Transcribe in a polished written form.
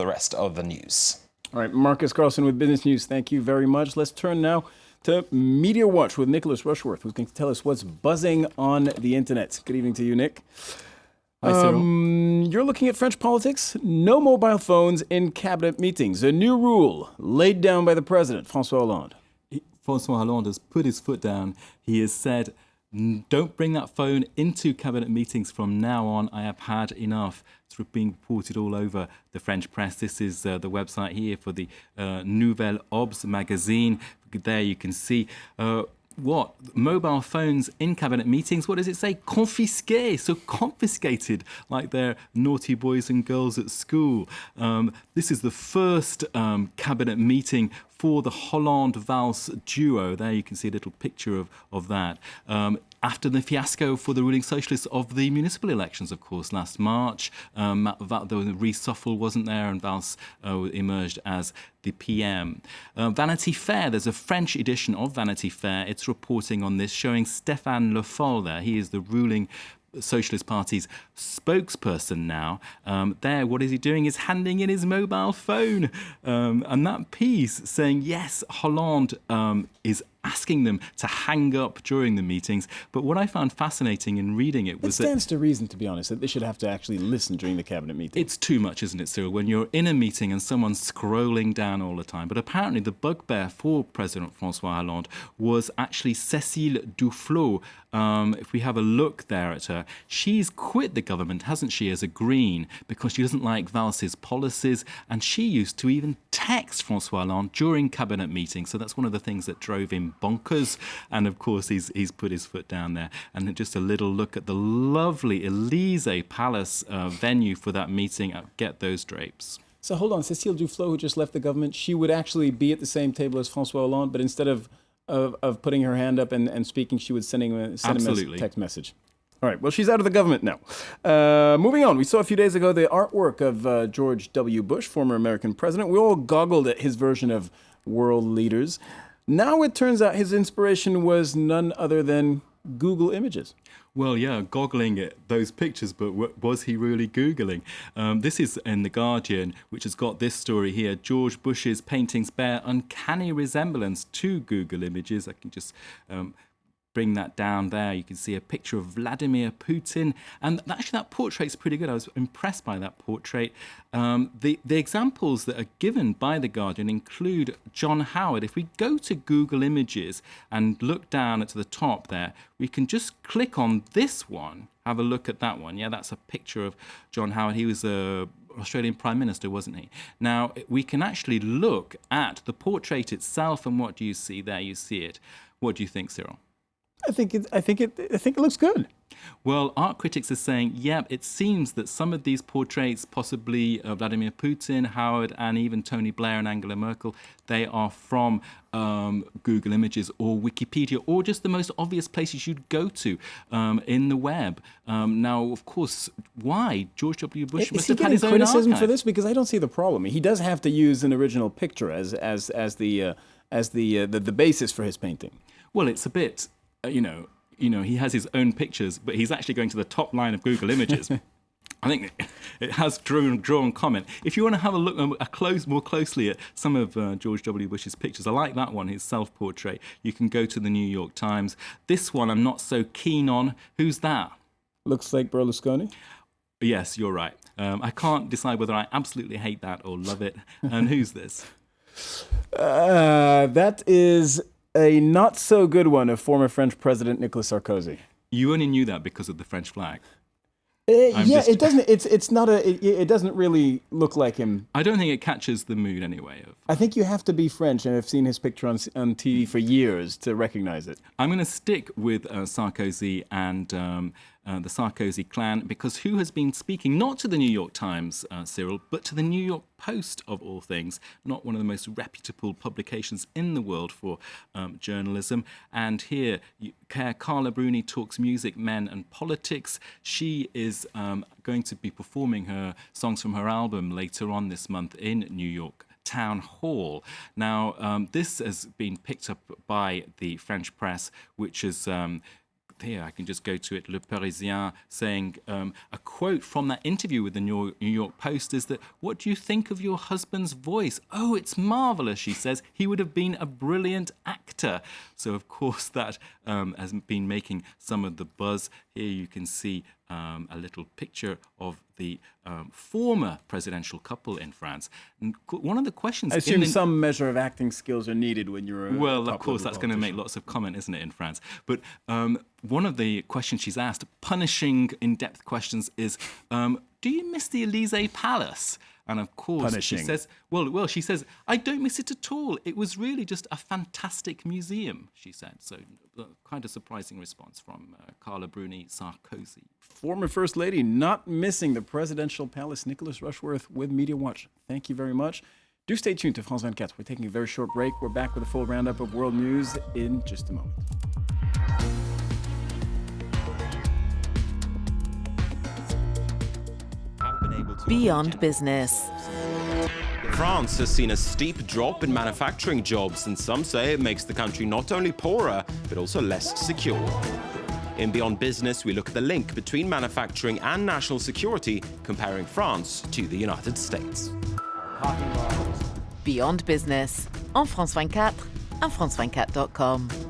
the rest of the news. All right, Marcus Carlson with Business News. Thank you very much. Let's turn now to Media Watch with Nicholas Rushworth, who's going to tell us what's buzzing on the internet. Good evening to you, Nick. Hi, Cyril. You're looking at French politics. No mobile phones in cabinet meetings. A new rule laid down by the president, François Hollande. François Hollande has put his foot down. He has said, don't bring that phone into cabinet meetings from now on. I have had enough. It's being reported all over the French press. This is the website here for the Nouvelle Obs magazine. There you can see what mobile phones in cabinet meetings. What does it say? Confisqués, so confiscated, like they're naughty boys and girls at school. This is the first cabinet meeting for the Hollande-Valls duo. There you can see a little picture of that. After the fiasco for the ruling socialists of the municipal elections, of course, last March, the reshuffle wasn't there and Valls emerged as the PM. Vanity Fair, there's a French edition of Vanity Fair. It's reporting on this, showing Stéphane Le Foll there. He is the ruling Socialist Party's spokesperson now. There, what is he doing? Is handing in his mobile phone. And that piece saying, yes, Hollande is asking them to hang up during the meetings. But what I found fascinating in reading it was it stands to reason, to be honest, that they should have to actually listen during the cabinet meeting. It's too much, isn't it, Cyril, when you're in a meeting and someone's scrolling down all the time. But apparently the bugbear for President François Hollande was actually Cécile Duflot. If we have a look there at her, she's quit the government, hasn't she, as a Green, because she doesn't like Valls' policies. And she used to even text François Hollande during cabinet meetings. So that's one of the things that drove him bonkers. And of course, he's put his foot down there. And just a little look at the lovely Élysée Palace venue for that meeting. Get those drapes. So hold on, Cécile Duflot, who just left the government, she would actually be at the same table as François Hollande, but instead of putting her hand up and speaking, she would send him a text message. All right, well, she's out of the government now. Moving on, we saw a few days ago the artwork of George W. Bush, former American president. We all goggled at his version of world leaders. Now it turns out his inspiration was none other than Google Images. Well, yeah, goggling at those pictures, but was he really Googling? This is in The Guardian, which has got this story here. George Bush's paintings bear uncanny resemblance to Google Images. I can just bring that down there. You can see a picture of Vladimir Putin. And actually, that portrait's pretty good. I was impressed by that portrait. The examples that are given by The Guardian include John Howard. If we go to Google Images and look down at the top there, we can just click on this one. Have a look at that one. Yeah, that's a picture of John Howard. He was a Australian Prime Minister, wasn't he? Now, we can actually look at the portrait itself, and what do you see there? You see it. What do you think, Cyril? I think it looks good. Well, art critics are saying, yeah, it seems that some of these portraits, possibly Vladimir Putin, Howard, and even Tony Blair and Angela Merkel, they are from Google Images or Wikipedia, or just the most obvious places you'd go to in the web. Now, of course, why? George W. Bush must have had his own criticism archive. for this, because I don't see the problem. He does have to use an original picture as the basis for his painting. Well, it's a bit, he has his own pictures, but he's actually going to the top line of Google Images. I think it has drawn comment. If you want to have a look more closely at some of George W. Bush's pictures, I like that one, his self-portrait. You can go to the New York Times. This one I'm not so keen on. Who's that? Looks like Berlusconi. Yes, you're right. I can't decide whether I absolutely hate that or love it. And who's this? That is a not so good one of former French President Nicolas Sarkozy. You only knew that because of the French flag. It doesn't. It's not a. It doesn't really look like him. I don't think it catches the mood anyway. I think you have to be French and have seen his picture on TV for years to recognize it. I'm going to stick with Sarkozy and the Sarkozy clan, because who has been speaking not to the New York Times, Cyril, but to the New York Post, of all things, not one of the most reputable publications in the world for journalism. And here, Carla Bruni talks music, men and politics. She is going to be performing her songs from her album later on this month in New York Town Hall. Now, this has been picked up by the French press, which has here, I can just go to it, Le Parisien, saying a quote from that interview with the New York Post is that, "What do you think of your husband's voice?" "Oh, it's marvelous," she says. "He would have been a brilliant actor." So, of course, that has been making some of the buzz. Here you can see a little picture of the former presidential couple in France. And one of the questions... I assume some measure of acting skills are needed when you're a Well, of course, that's going to make lots of comment, isn't it, in France? But one of the questions she's asked, punishing in-depth questions, is, do you miss the Elysee Palace? And of course, she says, well, she says, "I don't miss it at all. It was really just a fantastic museum," she said. So kind of surprising response from Carla Bruni Sarkozy. Former First Lady not missing the presidential palace. Nicholas Rushworth with Media Watch. Thank you very much. Do stay tuned to France 24. We're taking a very short break. We're back with a full roundup of world news in just a moment. Beyond Business. France has seen a steep drop in manufacturing jobs, and some say it makes the country not only poorer, but also less secure. In Beyond Business, we look at the link between manufacturing and national security, comparing France to the United States. Beyond Business, en France 24, en France24.com.